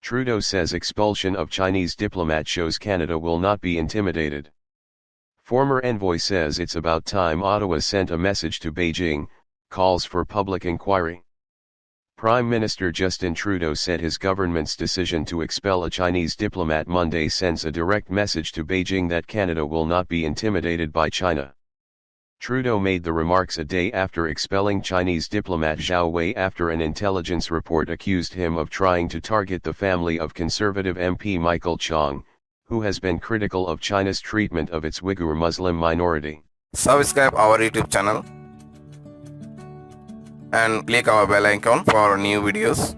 Trudeau says expulsion of Chinese diplomat shows Canada will not be intimidated. Former envoy says it's about time Ottawa sent a message to Beijing, calls for public inquiry. Prime Minister Justin Trudeau said his government's decision to expel a Chinese diplomat Monday sends a direct message to Beijing that Canada will not be intimidated by China. Trudeau made the remarks a day after expelling Chinese diplomat Zhao Wei after an intelligence report accused him of trying to target the family of Conservative MP Michael Chong, who has been critical of China's treatment of its Uyghur Muslim minority. Subscribe our YouTube channel and click our bell icon for new videos.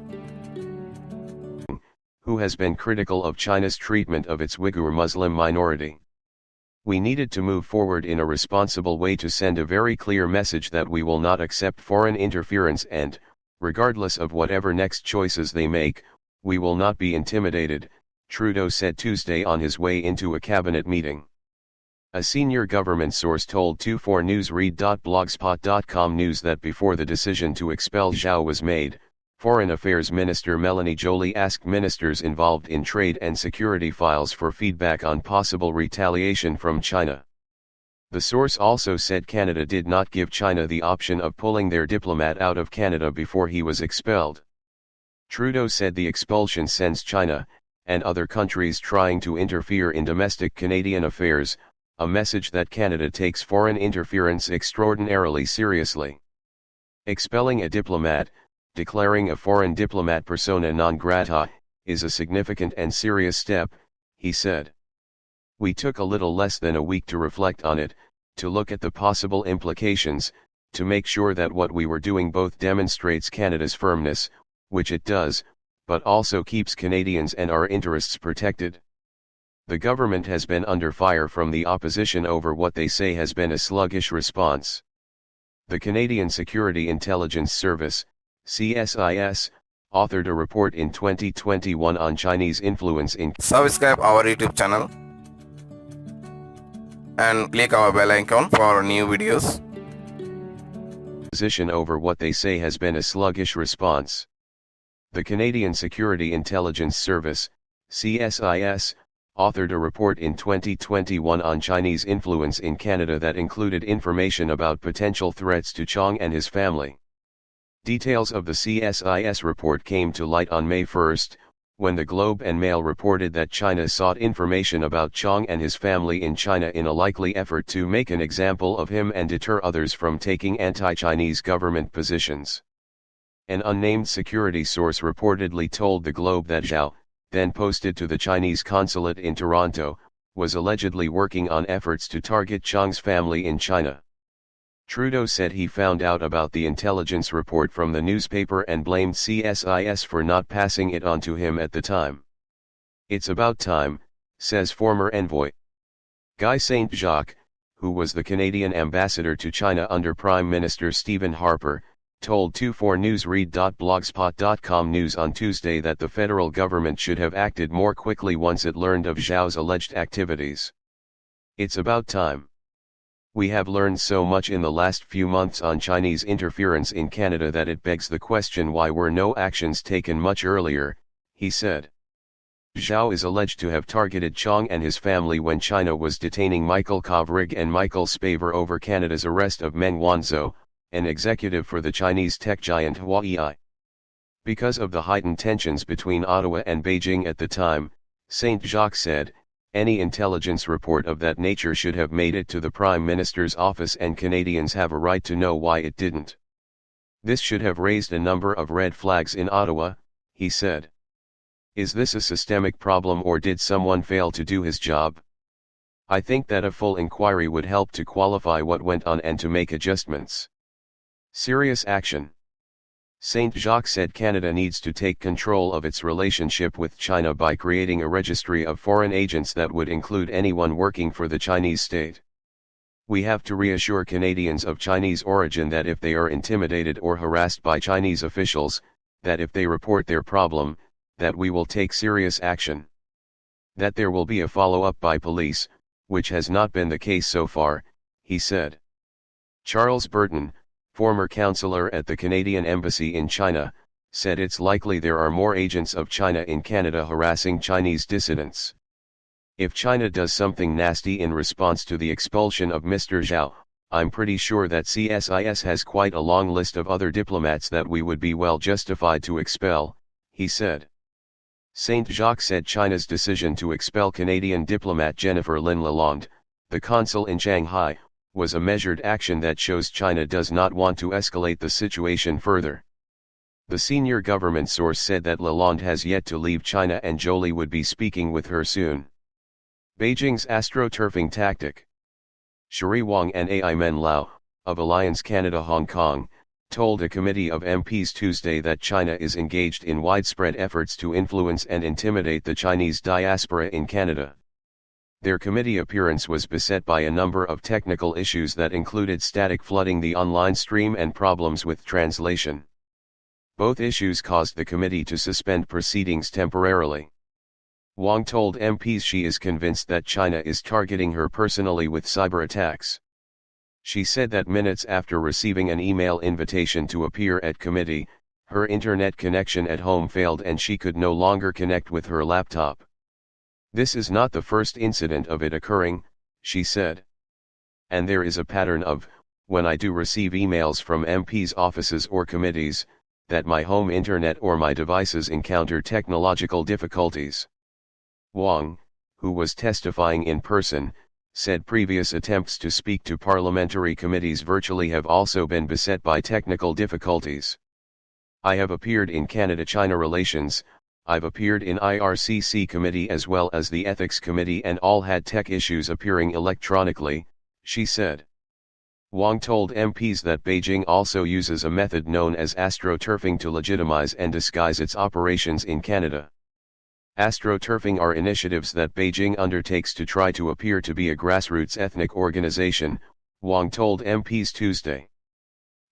Who has been critical of China's treatment of its Uyghur Muslim minority. We needed to move forward in a responsible way to send a very clear message that we will not accept foreign interference and, regardless of whatever next choices they make, we will not be intimidated, Trudeau said Tuesday on his way into a cabinet meeting. A senior government source told 24newsread.blogspot.com news that before the decision to expel Zhao was made, Foreign Affairs Minister Melanie Joly asked ministers involved in trade and security files for feedback on possible retaliation from China. The source also said Canada did not give China the option of pulling their diplomat out of Canada before he was expelled. Trudeau said the expulsion sends China, and other countries trying to interfere in domestic Canadian affairs, a message that Canada takes foreign interference extraordinarily seriously. Expelling a diplomat, declaring a foreign diplomat persona non grata, is a significant and serious step, he said. We took a little less than a week to reflect on it, to look at the possible implications, to make sure that what we were doing both demonstrates Canada's firmness, which it does, but also keeps Canadians and our interests protected. The government has been under fire from the opposition over what they say has been a sluggish response. The Canadian Security Intelligence Service, CSIS, authored a report in 2021 on Chinese influence in. Subscribe our YouTube channel and click our bell icon for new videos. Position over what they say has been a sluggish response. The Canadian Security Intelligence Service, CSIS, authored a report in 2021 on Chinese influence in Canada that included information about potential threats to Chong and his family. Details of the CSIS report came to light on May 1, when the Globe and Mail reported that China sought information about Chong and his family in China in a likely effort to make an example of him and deter others from taking anti-Chinese government positions. An unnamed security source reportedly told the Globe that Zhao, then posted to the Chinese consulate in Toronto, was allegedly working on efforts to target Chong's family in China. Trudeau said he found out about the intelligence report from the newspaper and blamed CSIS for not passing it on to him at the time. It's about time, says former envoy Guy Saint-Jacques, who was the Canadian ambassador to China under Prime Minister Stephen Harper, told 24newsread.blogspot.com news on Tuesday that the federal government should have acted more quickly once it learned of Zhao's alleged activities. It's about time. We have learned so much in the last few months on Chinese interference in Canada that it begs the question why were no actions taken much earlier, he said. Zhao is alleged to have targeted Chong and his family when China was detaining Michael Kovrig and Michael Spavor over Canada's arrest of Meng Wanzhou, an executive for the Chinese tech giant Huawei. Because of the heightened tensions between Ottawa and Beijing at the time, Saint-Jacques said, any intelligence report of that nature should have made it to the Prime Minister's office and Canadians have a right to know why it didn't. This should have raised a number of red flags in Ottawa, he said. Is this a systemic problem or did someone fail to do his job? I think that a full inquiry would help to qualify what went on and to make adjustments. Serious action. Saint-Jacques said Canada needs to take control of its relationship with China by creating a registry of foreign agents that would include anyone working for the Chinese state. We have to reassure Canadians of Chinese origin that if they are intimidated or harassed by Chinese officials, that if they report their problem, that we will take serious action. That there will be a follow-up by police, which has not been the case so far, he said. Charles Burton, former counselor at the Canadian Embassy in China, said it's likely there are more agents of China in Canada harassing Chinese dissidents. If China does something nasty in response to the expulsion of Mr. Zhao, I'm pretty sure that CSIS has quite a long list of other diplomats that we would be well justified to expel, he said. Saint Jacques said China's decision to expel Canadian diplomat Jennifer Lin Lalonde, the consul in Shanghai, was a measured action that shows China does not want to escalate the situation further. The senior government source said that Lalonde has yet to leave China and Joly would be speaking with her soon. Beijing's astroturfing tactic. Sherry Wang and Ai Men Lau, of Alliance Canada Hong Kong, told a committee of MPs Tuesday that China is engaged in widespread efforts to influence and intimidate the Chinese diaspora in Canada. Their committee appearance was beset by a number of technical issues that included static flooding the online stream and problems with translation. Both issues caused the committee to suspend proceedings temporarily. Wang told MPs she is convinced that China is targeting her personally with cyber attacks. She said that minutes after receiving an email invitation to appear at committee, her internet connection at home failed and she could no longer connect with her laptop. This is not the first incident of it occurring, she said. And there is a pattern of, when I do receive emails from MPs' offices or committees, that my home internet or my devices encounter technological difficulties. Wang, who was testifying in person, said previous attempts to speak to parliamentary committees virtually have also been beset by technical difficulties. I have appeared in Canada-China relations, I've appeared in IRCC committee as well as the ethics committee and all had tech issues appearing electronically, she said. Wang told MPs that Beijing also uses a method known as astroturfing to legitimize and disguise its operations in Canada. Astroturfing are initiatives that Beijing undertakes to try to appear to be a grassroots ethnic organization, Wang told MPs Tuesday.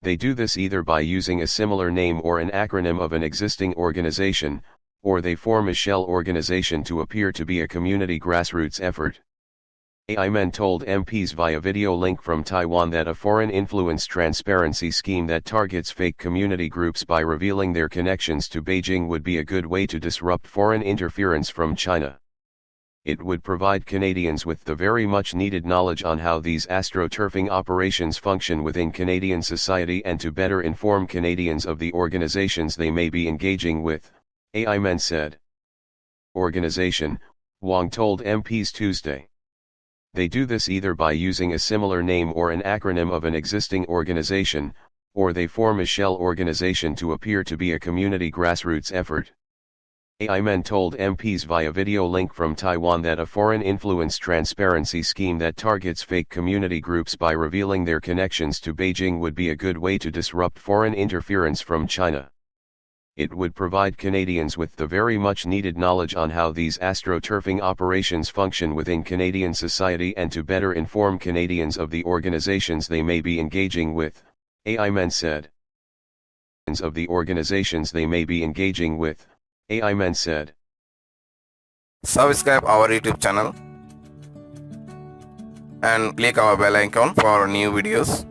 They do this either by using a similar name or an acronym of an existing organization, or they form a shell organization to appear to be a community grassroots effort. Ai Men told MPs via video link from Taiwan that a foreign influence transparency scheme that targets fake community groups by revealing their connections to Beijing would be a good way to disrupt foreign interference from China. It would provide Canadians with the very much needed knowledge on how these astroturfing operations function within Canadian society and to better inform Canadians of the organizations they may be engaging with, Ai Men said. Organization, Wang told MPs Tuesday. They do this either by using a similar name or an acronym of an existing organization, or they form a shell organization to appear to be a community grassroots effort. Ai Men told MPs via video link from Taiwan that a foreign influence transparency scheme that targets fake community groups by revealing their connections to Beijing would be a good way to disrupt foreign interference from China. It would provide Canadians with the very much needed knowledge on how these astroturfing operations function within Canadian society and to better inform Canadians of the organizations they may be engaging with, Ai Men said. Of the organizations they may be engaging with, Ai Men said. Subscribe our YouTube channel and click our bell icon for new videos.